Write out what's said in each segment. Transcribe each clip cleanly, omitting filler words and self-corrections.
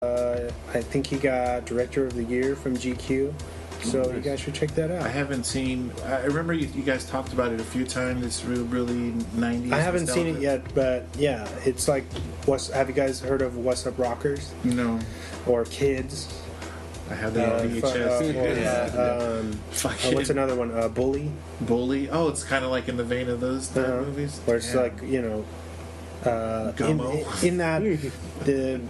I think he got Director of the Year from GQ. So you guys should check that out. I haven't seen. I remember you guys talked about it a few times. It's really 90s. I haven't seen it yet, but yeah, it's like. Have you guys heard of What's Up Rockers? No. Or Kids? I have that on VHS. What's another one? Bully. Bully. Oh, it's kind of like in the vein of those type movies. Where it's like in that the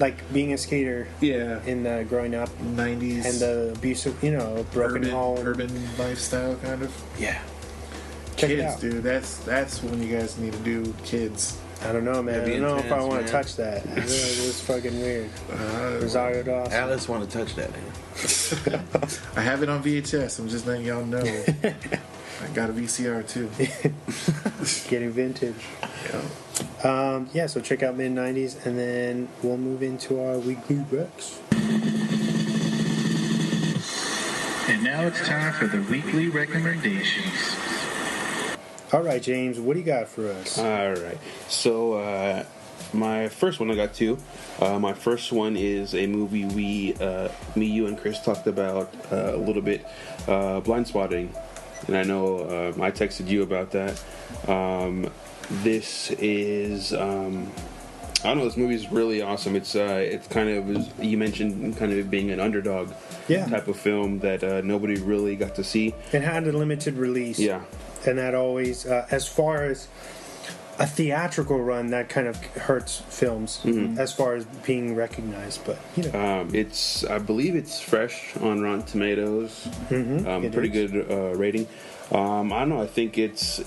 like being a skater. Yeah. In growing up. 90s. And the abusive, broken home. Urban lifestyle, kind of. Yeah. Check Kids, it out. dude. That's when you guys need to do Kids. I don't know, man. I don't know if I want to touch that. It's fucking weird. Rosario Dawson. Alice want to touch that, man. I have it on VHS. I'm just letting y'all know. I got a VCR too. Getting vintage. Yeah. So check out mid-90s, and then we'll move into our weekly Rex. And now it's time for the weekly recommendations. All right, James, what do you got for us? All right. So, my first one, I got two. My first one is a movie me, you, and Chris talked about a little bit, Blind Spotting. And I know I texted you about that. This is... I don't know, this movie is really awesome. It's kind of, you mentioned, kind of being an underdog type of film that nobody really got to see. It had a limited release. Yeah. And that always, as far as a theatrical run, that kind of hurts films as far as being recognized. But I believe it's fresh on Rotten Tomatoes. Pretty good rating. I don't know. I think it's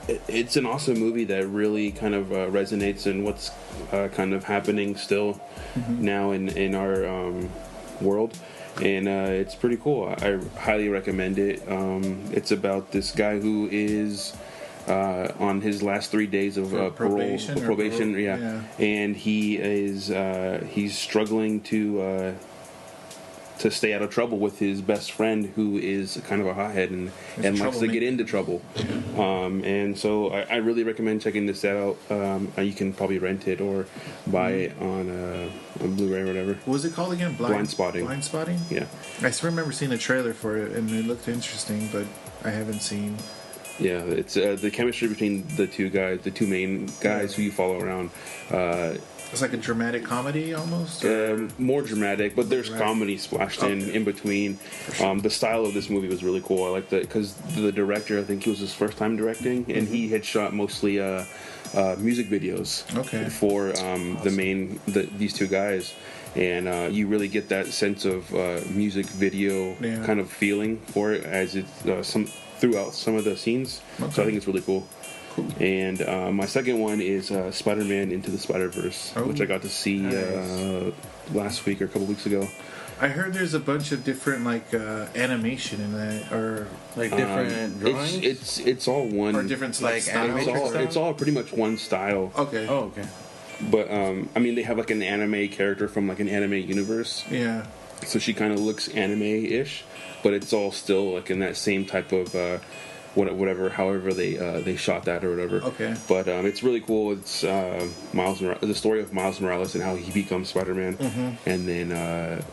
an awesome movie that really kind of resonates in what's kind of happening still now in our world. And it's pretty cool. I highly recommend it. It's about this guy who is on his last 3 days of probation. And he is he's struggling to stay out of trouble with his best friend, who is kind of a hothead and likes to get into trouble. And so I really recommend checking this out. You can probably rent it or buy it on Blu-ray or whatever. What was it called again? Blind Spotting. Blind Spotting? Yeah. I still remember seeing a trailer for it, and it looked interesting, but I haven't seen... Yeah, it's the chemistry between the two main guys who you follow around. It's like a dramatic comedy almost? More dramatic, but there's comedy splashed in between. Sure. The style of this movie was really cool. I liked that because the director, I think it was his first time directing, and he had shot mostly music videos for these two guys. And you really get that sense of music video kind of feeling for it as it's throughout some of the scenes. So I think it's really cool. Cool. And my second one is Spider-Man Into the Spider-Verse, which I got to see last week or a couple weeks ago. I heard there's a bunch of different animation in that, or like different drawings. It's all one, or different styles. It's all pretty much one style. Okay. Oh, okay. But I mean, they have like an anime character from like an anime universe. Yeah. So she kind of looks anime-ish, but it's all still like in that same type of however they shot that or whatever. Okay. But it's really cool. It's the story of Miles Morales and how he becomes Spider-Man, and then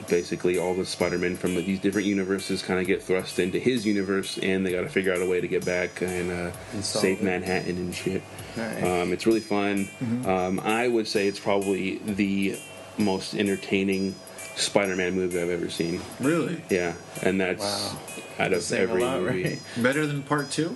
basically all the Spider-Men from these different universes kind of get thrust into his universe, and they got to figure out a way to get back and save Manhattan and shit. Nice. It's really fun. I would say it's probably the most entertaining Spider-Man movie I've ever seen. Really? Yeah, and that's out of every movie. Right? Better than part 2?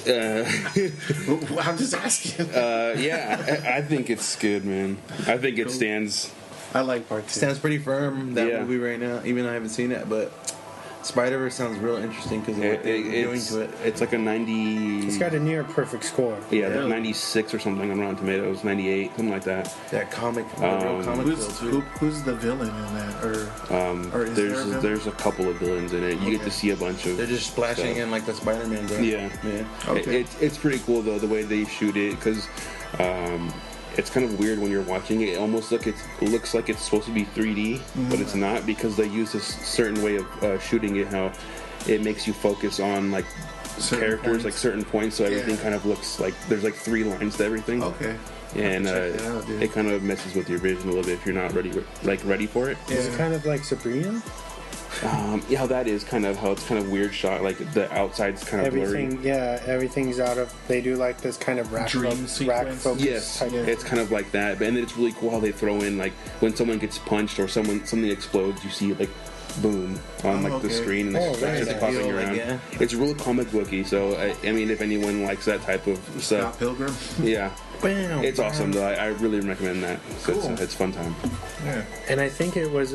I'm just asking. Yeah, I think it's good, man. I think it stands. I like part 2. Stands pretty firm, that movie right now, even though I haven't seen it, but Spider-Verse sounds real interesting because of what they're doing to it. It's like a 90... It's got a near perfect score. Yeah, like 96 or something on Rotten Tomatoes, 98, something like that. That comic, real comic who's the villain in that? Or is there's a couple of villains in it. You get to see a bunch of... They're just splashing in like the Spider-Man guy. Yeah. Okay. It's pretty cool, though, the way they shoot it, because... it's kind of weird when you're watching it. It almost looks like it's supposed to be 3D, but it's not, because they use this certain way of shooting it, how it makes you focus on like certain characters, like certain points, so everything kind of looks like there's like 3 lines to everything. Okay. and it kind of messes with the original a little bit if you're not ready for it. Is it kind of like Sabrina? Yeah, that is kind of how it's kind of weird shot. Like the outside's kind of blurry. Yeah, everything's out of. They do like this kind of rack focus. Yes, it's kind of like that. But and then it's really cool how they throw in like when someone gets punched or something explodes, you see like boom on the screen and it's just popping around. Like, it's real comic booky. So I mean, if anyone likes that type of stuff, Scott Pilgrim. Yeah. Bam, it's awesome though. I really recommend that. So cool. It's fun time. Yeah. And I think it was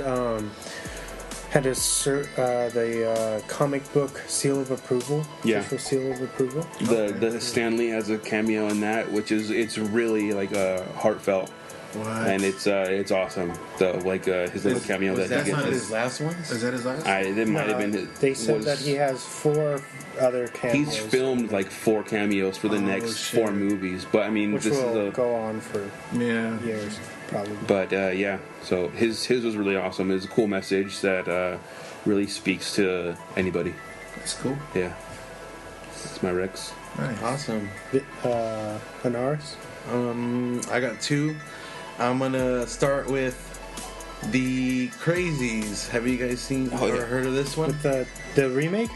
had the comic book seal of approval. Yeah. Official seal of approval. The Stan Lee has a cameo in that, which is it's really like heartfelt. What? And it's awesome. His little cameo that he gets. That's not his last one? Is that his last? It might have been his. They said that he has 4 other cameos. He's filmed like 4 cameos for the next 4 movies, but I mean, which this will is go on for years, probably. But yeah, so his was really awesome. It's a cool message that really speaks to anybody. That's cool. Yeah, that's my Rex. Nice. Awesome. Onarres? I got 2. I'm gonna start with the Crazies. Have you guys seen or heard of this one? With the remake?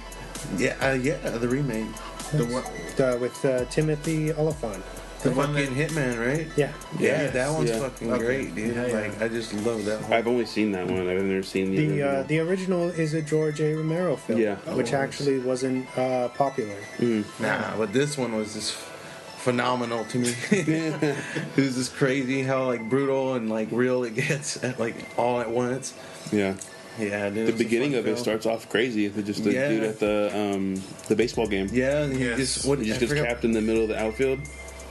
Yeah, the remake. The what? With Timothy Oliphant. The fucking Hitman, right? Yeah. Yeah, that one's fucking great, dude. Yeah. Like, I just love that one. I've only seen that one. I've never seen the original. The original is a George A. Romero film, which actually wasn't popular. Nah, but this one was just phenomenal to me. It was just crazy how like brutal and like real it gets at like all at once. Yeah. Yeah, dude, the beginning of it starts off crazy. It's just the dude at the baseball game. Yeah, and he just gets trapped in the middle of the outfield.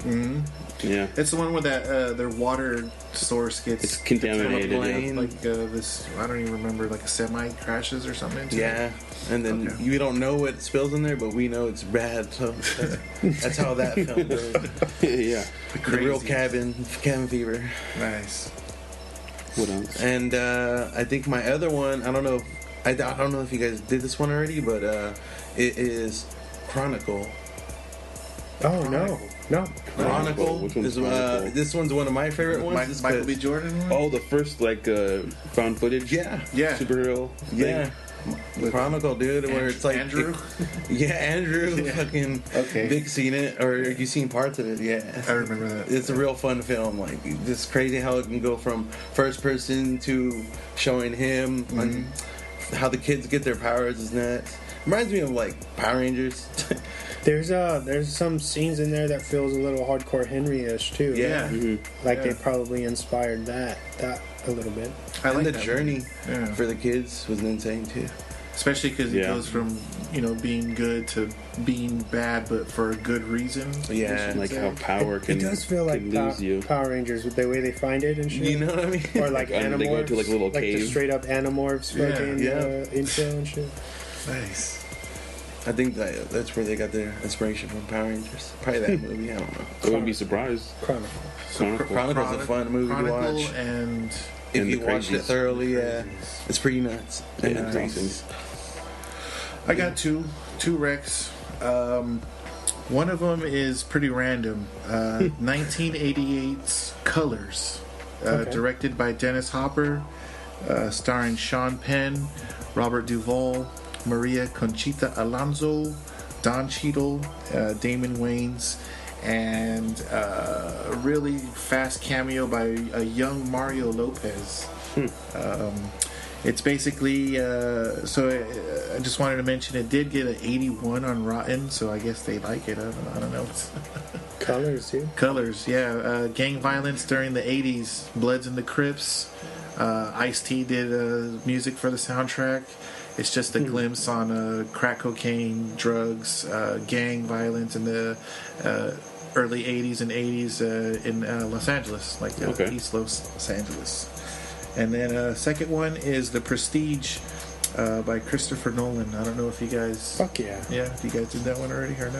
Mm-hmm. Yeah, it's the one where that their water source gets contaminated. Like this, I don't even remember. Like a semi crashes or something. Yeah, and then you don't know what spills in there, but we know it's bad. So that's how that film goes. Yeah, the real cabin fever. Nice. What else? And I think my other one, I don't know if you guys did this one already, but it is Chronicle. Oh no. Chronicle is this one's one of my favorite ones. Michael B. Jordan one? Oh, the first found footage. Yeah. Superhero. Yeah. Chronicle, dude, where it's like Andrew. Andrew, fucking Big seen it, or you seen parts of it? Yeah, I remember that. It's a real fun film. Like, just crazy how it can go from first person to showing him and how the kids get their powers is nuts. Reminds me of like Power Rangers. There's some scenes in there that feels a little hardcore Henry-ish too. Yeah, they probably inspired that a little bit. I like the journey for the kids was insane too. Especially because it goes from being good to being bad, but for a good reason. Yeah, like how power can. It does feel like lose you. Power Rangers with the way they find it and shit. You know what I mean? Or like Animorphs. They go to like a little cave. The straight up Animorphs fucking intro and shit. Nice. I think that's where they got their inspiration from, Power Rangers. Probably that movie. I don't know. I wouldn't be surprised. Chronicle's a fun movie to watch. And if you watched it thoroughly, it's pretty nuts. And nice. I got two Recs. One of them is pretty random. 1988's Colors, directed by Dennis Hopper, starring Sean Penn, Robert Duvall, Maria Conchita Alonso, Don Cheadle, Damon Wayans, and a really fast cameo by a young Mario Lopez. It's basically so I just wanted to mention it did get an 81 on Rotten, so I guess they like it. I don't know. Colors, yeah. Colors, yeah. Gang violence during the 80s, Bloods and the Crips. Ice-T did music for the soundtrack. It's just a glimpse on crack cocaine, drugs, gang violence in the early 80s and 80s in Los Angeles, like East Los Angeles. And then second one is The Prestige by Christopher Nolan. I don't know if you guys... Fuck yeah. Yeah, you guys did that one already or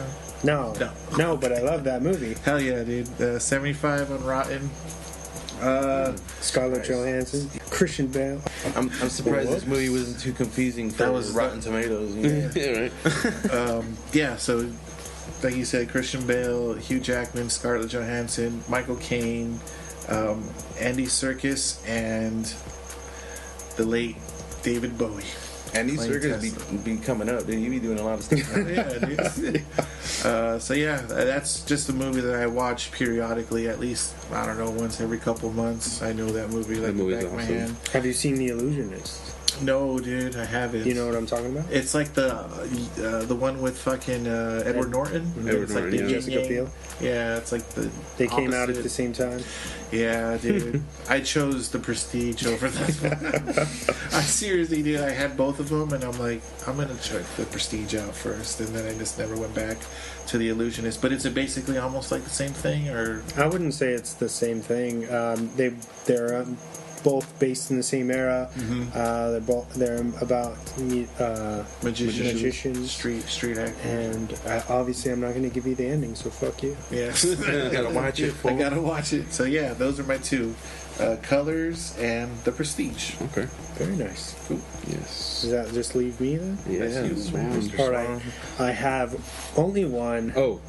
no? No, but I love that movie. Hell yeah, dude. 75 on Rotten. Scarlett Johansson, Christian Bale. I'm surprised this movie wasn't too confusing for Rotten Tomatoes. Yeah, right. Yeah, so like you said, Christian Bale, Hugh Jackman, Scarlett Johansson, Michael Caine, Andy Serkis, and the late David Bowie. Andy Serkis be coming up, dude. You be doing a lot of stuff. Yeah, dude. So yeah, that's just a movie that I watch periodically, at least, I don't know, once every couple months. I know that movie like the back of my hand. Have you seen The Illusionist? No, dude, I haven't. You know what I'm talking about? It's like the one with fucking Edward Norton. Edward It's Norton, like the Jessica Biel. Yeah, it's like the They came out at opposite. the same time. Yeah, dude. I chose The Prestige over this one. I seriously did. I had both of them, and I'm like, I'm going to check The Prestige out first, and then I just never went back to The Illusionist. But it's basically almost like the same thing, or... I wouldn't say it's the same thing. They're both based in the same era. They're about magicians, street actors, and obviously I'm not going to give you the ending, so fuck you. Yeah, I gotta watch it. I gotta watch it. So yeah, those are my two, Colors and The Prestige. Okay. Very nice. Cool. Yes. Does that just leave me then? Yes, man. All right. I have only one, Oh,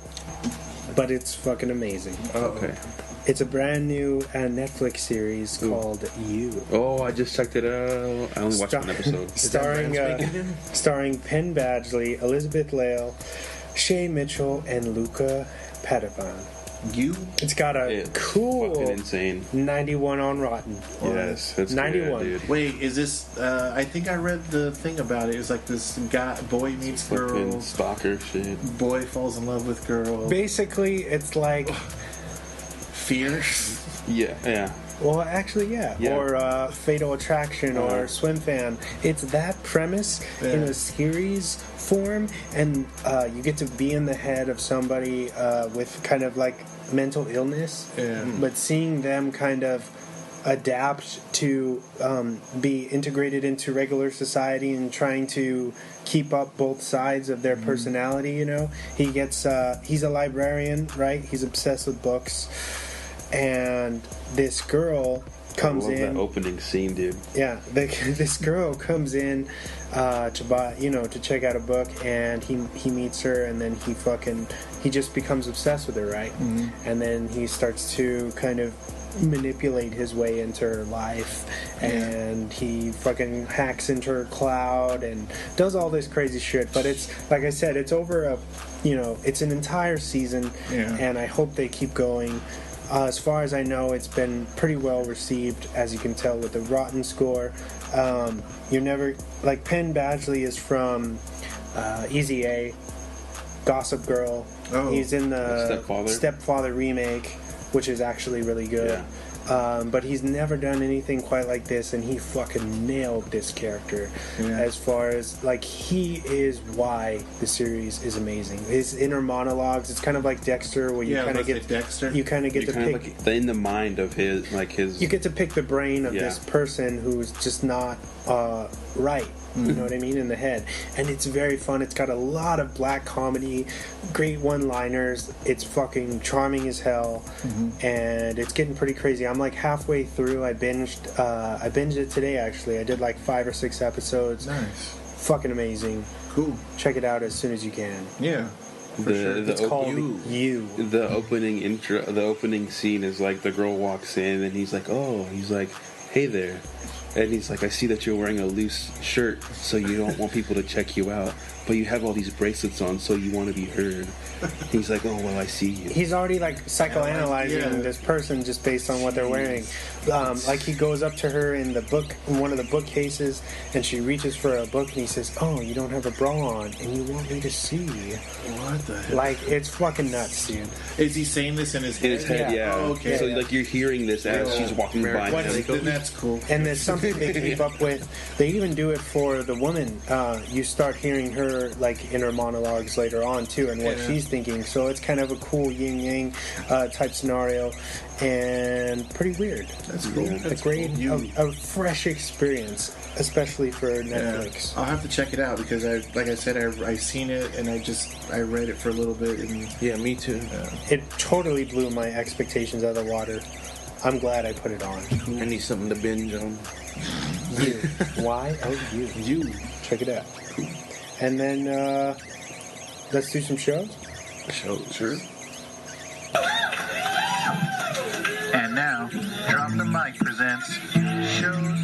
but it's fucking amazing. okay. It's a brand new Netflix series called You. Oh, I just checked it out. I only watched one episode. starring Penn Badgley, Elizabeth Lale, Shay Mitchell, and Luca Padovan. You? It's got a It's cool fucking insane. 91 on Rotten. Yes, that's 91. Good, dude. Wait, is this? I think I read the thing about it. It was like this boy meets girl, Fucking stalker shit. boy falls in love with girl. Basically, it's like... Fear. Yeah. Well, actually, yeah. Or Fatal Attraction or Swim Fan. It's that premise in a series form, and you get to be in the head of somebody with kind of like mental illness, but seeing them kind of adapt to be integrated into regular society and trying to keep up both sides of their personality, you know. He gets he's a librarian, right? He's obsessed with books. And this girl comes in. That opening scene, dude. Yeah, this girl comes in to buy, to check out a book, and he meets her, and then he just becomes obsessed with her, right? Mm-hmm. And then he starts to kind of manipulate his way into her life, and he fucking hacks into her cloud and does all this crazy shit. But it's, like I said, it's over it's an entire season, and I hope they keep going. As far as I know, it's been pretty well received, as you can tell with the Rotten score. You're never... Like, Penn Badgley is from Easy A, Gossip Girl. Oh, he's in the Stepfather remake, which is actually really good. Yeah. But he's never done anything quite like this, and he fucking nailed this character. As far as, like, he is why the series is amazing. His inner monologues, it's kind of like Dexter, where you kind of get Dexter. You kind of get to pick like in the mind of his. You get to pick the brain of this person who's just not right. You know what I mean? In the head. And it's very fun. It's got a lot of black comedy, great one-liners. It's fucking charming as hell. And it's getting pretty crazy. I'm like halfway through. I binged it today, actually. I did like 5 or 6 episodes. Nice. Fucking amazing. Cool. Check it out as soon as you can. Yeah. It's called You. The opening scene is like the girl walks in, and he's like, hey there. And he's like, I see that you're wearing a loose shirt, so you don't want people to check you out. But you have all these bracelets on, so you want to be heard. He's like, oh, well, I see you. He's already, like, psychoanalyzing this person just based on what they're wearing. Like, he goes up to her in one of the bookcases, and she reaches for a book, and he says, oh, you don't have a bra on, and you want me to see. What the hell? Like, it's fucking nuts, dude. Is he saying this in his head? In his head, yeah. Oh, okay. So, like, you're hearing this as she's walking by him. Then that's cool. And there's something they keep up with. They even do it for the woman. You start hearing her, like, inner monologues later on, too, and what she's thinking. So it's kind of a cool yin-yang type scenario, and pretty weird. That's cool. A fresh experience, especially for Netflix. I'll have to check it out because, I seen it and I read it for a little bit. And me too. It totally blew my expectations out of the water. I'm glad I put it on. I need something to binge on. You. Why? Oh, you. Check it out. And then let's do some shows. Show, sure. And now, Drop the Mic presents Shows